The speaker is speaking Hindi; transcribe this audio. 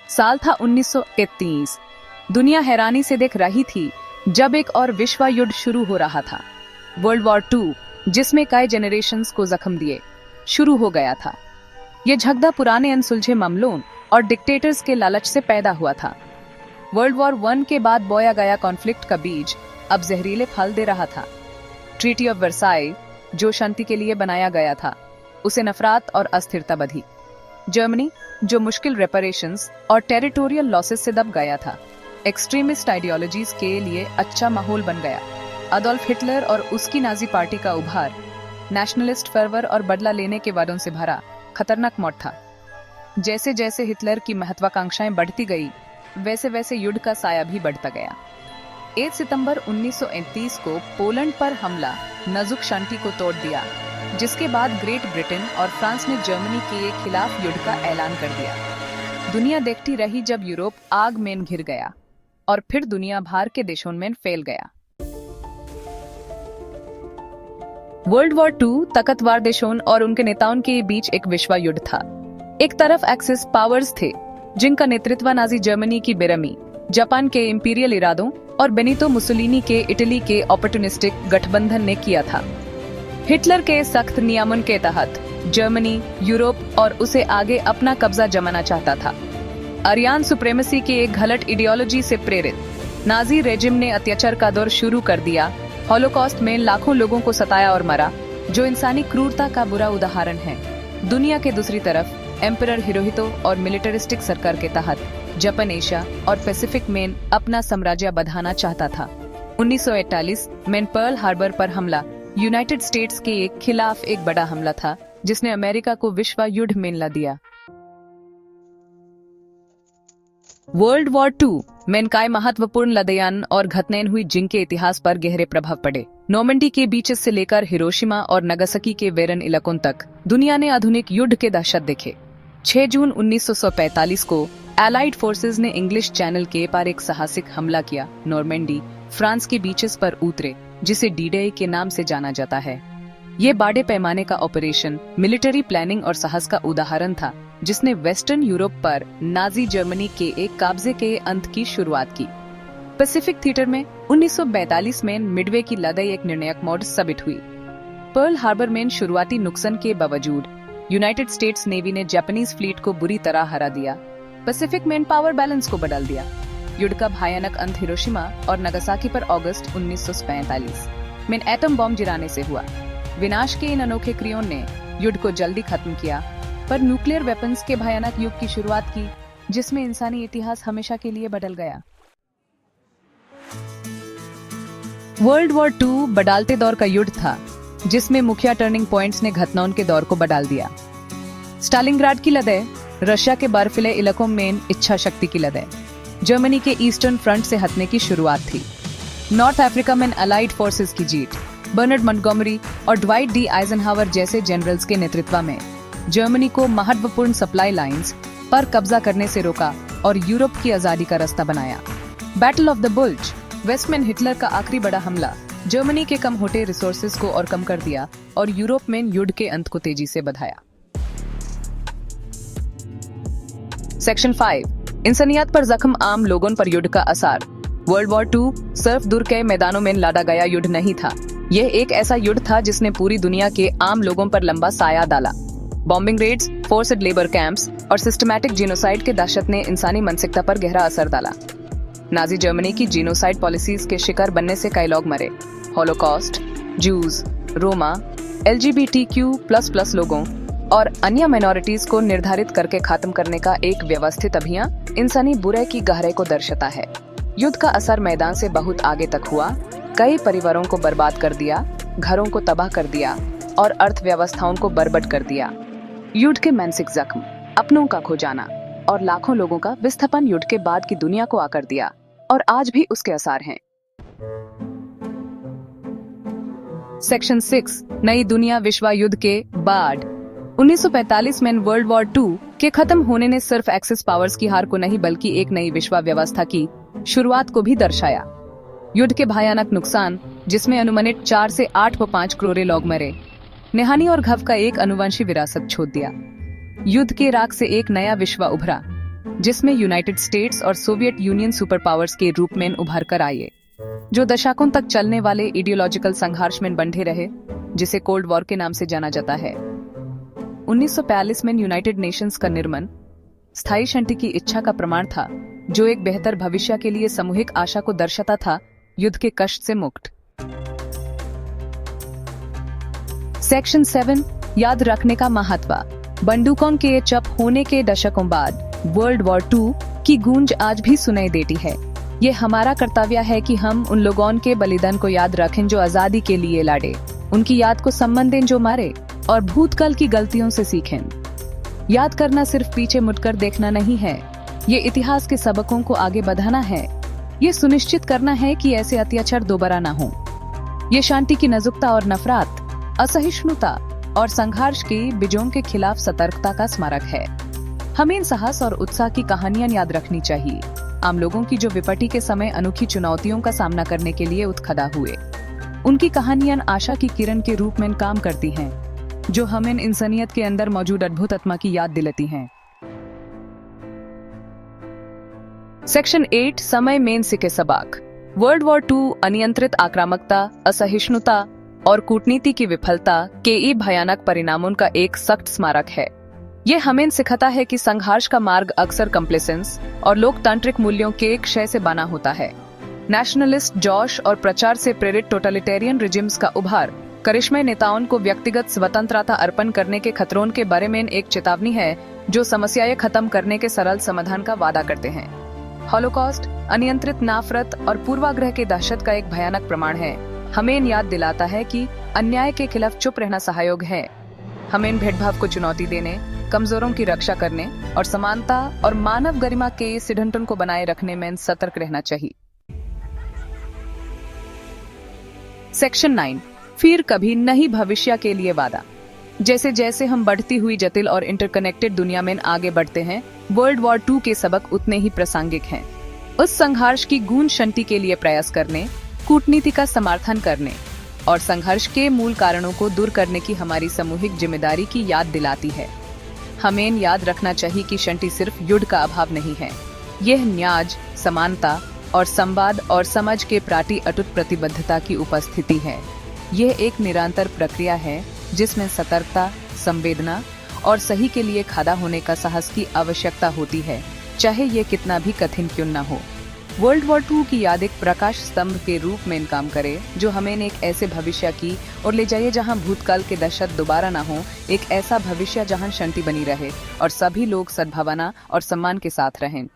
साल था 1931। दुनिया हैरानी से देख रही थी जब एक और विश्व युद्ध शुरू हो रहा था। वर्ल्ड वॉर 2, जिसमें कई जनरेशंस को जख्म दिए, शुरू हो गया था। ये झगड़ा पुराने अनसुलझे मामलों और डिक्टेटर्स के लालच से पैदा हुआ था। वर्ल्ड वॉर 1 के बाद बोया गया कॉन्फ्लिक्ट का बीज अब जहरीले फल दे रहा था। ट्रीटी ऑफ वर्साई, जो शांति के लिए बनाया गया था, उसे नफरत और अस्थिरता बढ़ी। जर्मनी, जो मुश्किल रेपरेशंस और टेरिटोरियल लॉसेस से दब गया था, एक्सट्रीमिस्ट आइडियोलॉजीज के लिए अच्छा माहौल बन गया। अडोल्फ हिटलर और उसकी नाजी पार्टी का उभार नेशनलिस्ट फर्वर और बदला लेने के वादों से भरा खतरनाक मोड़ था। जैसे जैसे हिटलर की महत्वाकांक्षाएं बढ़ती गई, वैसे वैसे युद्ध का साया भी बढ़ता गया। 8 सितंबर 1931 को पोलैंड पर हमला नाजुक शांति को तोड़ दिया, जिसके बाद ग्रेट ब्रिटेन और फ्रांस ने जर्मनी के खिलाफ युद्ध का ऐलान कर दिया। दुनिया देखती रही जब यूरोप आग में घिर गया और फिर दुनिया भर के देशों में फैल गया। वर्ल्ड वॉर 2 ताकतवर देशों और उनके नेताओं के बीच एक विश्व युद्ध था। एक तरफ एक्सिस पावर्स थे, जिनका नेतृत्व नाजी जर्मनी की बेरहमी, जापान के इंपीरियल इरादों और बेनितो मुसोलिनी के इटली के ऑपर्टुनिस्टिक गठबंधन ने किया था। हिटलर के सख्त नियमन के तहत जर्मनी, यूरोप और उसे आगे अपना कब्जा जमाना चाहता था। आर्यन सुप्रीमेसी के एक गलत आइडियोलॉजी से प्रेरित नाजी रेजिम ने अत्याचार का दौर शुरू कर दिया। हॉलोकॉस्ट में लाखों लोगों को सताया और मारा, जो इंसानी क्रूरता का बुरा उदाहरण है। दुनिया के दूसरी तरफ एम्परर हिरोहितो और मिलिटरिस्टिक सरकार के तहत जापान एशिया और पैसिफिक में अपना साम्राज्य बढ़ाना चाहता था। 1941 में पर्ल हार्बर पर हमला यूनाइटेड स्टेट्स के खिलाफ एक बड़ा हमला था, जिसने अमेरिका को विश्व युद्ध में ला दिया। वर्ल्ड वॉर 2 में कई महत्वपूर्ण लड़ाइयां और घटनाएं हुई, जिनके इतिहास पर गहरे प्रभाव पड़े। नॉर्मंडी के बीचेस से लेकर हिरोशिमा और नागासाकी के वेरन इलाकों तक दुनिया ने आधुनिक युद्ध के दहशत देखे। 6 जून 1945 को एलाइड फोर्सेस ने इंग्लिश चैनल के पार एक साहसिक हमला किया। नॉर्मंडी फ्रांस के बीचेस पर उतरे, जिसे डी-डे के नाम से जाना जाता है। ये बड़े पैमाने का ऑपरेशन मिलिट्री प्लानिंग और साहस का उदाहरण था, जिसने वेस्टर्न यूरोप पर नाजी जर्मनी के एक कब्जे के अंत की शुरुआत की। पैसिफिक थिएटर में 1942 में मिडवे की लड़ाई एक निर्णायक मोड़ साबित हुई। पर्ल हार्बर में शुरुआती नुकसान के बावजूद यूनाइटेड स्टेट्स नेवी ने जापानीज फ्लीट को बुरी तरह हरा दिया। पैसिफिक में पावर बैलेंस को बदल दिया। युद्ध का भयानक अंत हिरोशिमा और नागासाकी पर अगस्त 1945 में एटम बम गिराने से हुआ। विनाश के इन अनोखे क्रियों ने युद्ध को जल्दी खत्म किया, पर न्यूक्लियर वेपन्स के भयानक युग की शुरुआत की, जिसमें इंसानी इतिहास हमेशा के लिए बदल गया। वर्ल्ड वॉर 2 बदलते दौर का युद्ध था, जिसमें मुख्य टर्निंग पॉइंट्स ने घटनाओं के दौर को बदल दिया। स्टालिनग्राड की लड़ाई, रशिया के बर्फीले इलाकों में इच्छा शक्ति की लड़ाई, जर्मनी के ईस्टर्न फ्रंट से हटने की शुरुआत थी। नॉर्थ अफ्रीका में अलाइड फोर्सेस की जीत, बर्नार्ड मंटगोमरी और ड्वाइट डी आइजनहावर जैसे जनरल्स के नेतृत्व में जर्मनी को महत्वपूर्ण सप्लाई लाइंस पर कब्जा करने से रोका और यूरोप की आजादी का रास्ता बनाया। बैटल ऑफ द बुल्ज, वेस्ट में हिटलर का आखिरी बड़ा हमला, जर्मनी के कम होते रिसोर्सेज को और कम कर दिया और यूरोप में युद्ध के अंत को तेजी से बढ़ाया। सेक्शन 5, इंसानियत पर जख्म, आम लोगों पर युद्ध का असर। वर्ल्ड वॉर 2 सिर्फ दूर के मैदानों में लड़ा गया युद्ध नहीं था। यह एक ऐसा युद्ध था जिसने पूरी दुनिया के आम लोगों पर लंबा साया डाला। Bombing raids, forced labour camps और सिस्टमैटिक जीनोसाइड के दहशत ने इंसानी मानसिकता पर गहरा असर डाला। नाजी जर्मनी की जीनोसाइड पॉलिसीज के शिकार बनने से कई लोग मरे। हॉलोकॉस्ट, जूज, रोमा, LGBTQ++ लोगों और अन्य माइनॉरिटीज को निर्धारित करके खत्म करने का एक व्यवस्थित अभियान इंसानी बुराई की गहराई को दर्शाता है। युद्ध का असर मैदान से बहुत आगे तक हुआ। कई परिवारों को बर्बाद कर दिया, घरों को तबाह कर दिया और अर्थव्यवस्थाओं को बर्बाद कर दिया। युद्ध के मानसिक जख्म, अपनों का खो जाना और लाखों लोगों का विस्थापन युद्ध के बाद की दुनिया को आकर दिया और आज भी उसके असर हैं। सेक्शन 6, नई दुनिया विश्व युद्ध के बाद। 1945 में वर्ल्ड वॉर 2 के खत्म होने ने सिर्फ एक्सिस पावर्स की हार को नहीं, बल्कि एक नई विश्व व्यवस्था की शुरुआत को भी दर्शाया। युद्ध के भयानक नुकसान, जिसमें अनुमानित 4 से 8.5 करोड़ लोग मरे, नेहानी और घाव का एक अनुवंशी विरासत छोड़ दिया। युद्ध के राख से एक नया विश्व उभरा, जिसमें यूनाइटेड स्टेट्स और सोवियत यूनियन सुपर पावर्स के रूप में उभर कर आए, जो दशकों तक चलने वाले आइडियोलॉजिकल संघर्ष में बंधे रहे, जिसे कोल्ड वॉर के नाम से जाना जाता है। 1945 में यूनाइटेड नेशंस का निर्माण स्थायी शांति की इच्छा का प्रमाण था, जो एक बेहतर भविष्य के लिए सामूहिक आशा को दर्शाता था, युद्ध के कष्ट से मुक्त। सेक्शन 7 याद रखने का महत्व। बंदूकों के चप होने के दशकों बाद वर्ल्ड वॉर 2 की गूंज आज भी सुनाई देती है। ये हमारा कर्तव्य है कि हम उन लोगों के बलिदान को याद रखें जो आजादी के लिए लड़े, उनकी याद को सम्मान दें जो मारे, और भूतकाल की गलतियों से सीखें। याद करना सिर्फ पीछे मुड़कर देखना नहीं है, ये इतिहास के सबकों को आगे बढ़ाना है। ये सुनिश्चित करना है कि ऐसे अत्याचार दोबारा न हो। ये शांति की नाजुकता और नफरत, असहिष्णुता और संघर्ष के बीजों के खिलाफ सतर्कता का स्मारक है। हमें इन साहस और उत्साह की कहानियां याद रखनी चाहिए, आम लोगों की जो विपत्ति के समय अनोखी चुनौतियों का सामना करने के लिए उत्खड़ा हुए। उनकी कहानियां आशा की किरण के रूप में काम करती हैं, जो हमें इंसानियत के अंदर मौजूद अद्भुत आत्मा की याद दिलाती हैं। सेक्शन 8 समय में सीखे सबक। वर्ल्ड वॉर 2 अनियंत्रित आक्रामकता, असहिष्णुता और कूटनीति की विफलता के भयानक परिणामों का एक सख्त स्मारक है। ये हमें सिखाता है कि संघर्ष का मार्ग अक्सर कम्प्लेसेंस और लोकतांत्रिक मूल्यों के क्षय से बना होता है। नेशनलिस्ट जोश और प्रचार से प्रेरित टोटलिटेरियन रिजिम्स का उभार करिश्मे नेताओं को व्यक्तिगत स्वतंत्रता अर्पण करने के खतरों के बारे में एक चेतावनी है, जो समस्याएं खत्म करने के सरल समाधान का वादा करते हैं। हॉलोकॉस्ट अनियंत्रित नफरत और पूर्वाग्रह के दहशत का एक भयानक प्रमाण है। हमें याद दिलाता है कि अन्याय के खिलाफ चुप रहना सहयोग है। हमें भेदभाव को चुनौती देने, कमजोरों की रक्षा करने और समानता और मानव गरिमा के सिद्धांतों को बनाए रखने में सतर्क रहना चाहिए। सेक्शन 9 फिर कभी नहीं भविष्य के लिए वादा। जैसे जैसे हम बढ़ती हुई जटिल और इंटरकनेक्टेड दुनिया में आगे बढ़ते हैं, वर्ल्ड वॉर 2 के सबक उतने ही प्रासंगिक हैं। उस संघर्ष की गूंज शांति के लिए प्रयास करने, कूटनीति का समर्थन करने और संघर्ष के मूल कारणों को दूर करने की हमारी सामूहिक जिम्मेदारी की याद दिलाती है। हमें याद रखना चाहिए कि शांति सिर्फ युद्ध का अभाव नहीं है, यह न्याय, समानता और संवाद और समझ के प्रति अटूट प्रतिबद्धता की उपस्थिति है। यह एक निरंतर प्रक्रिया है जिसमें सतर्कता, संवेदना और सही के लिए खड़ा होने का साहस की आवश्यकता होती है, चाहे यह कितना भी कठिन क्यों न हो। वर्ल्ड वॉर 2 की याद एक प्रकाश स्तंभ के रूप में काम करे, जो हमें एक ऐसे भविष्य की और ले जाइए जहां भूतकाल के दहशत दोबारा न हो, एक ऐसा भविष्य जहां शांति बनी रहे और सभी लोग सद्भावना और सम्मान के साथ रहें।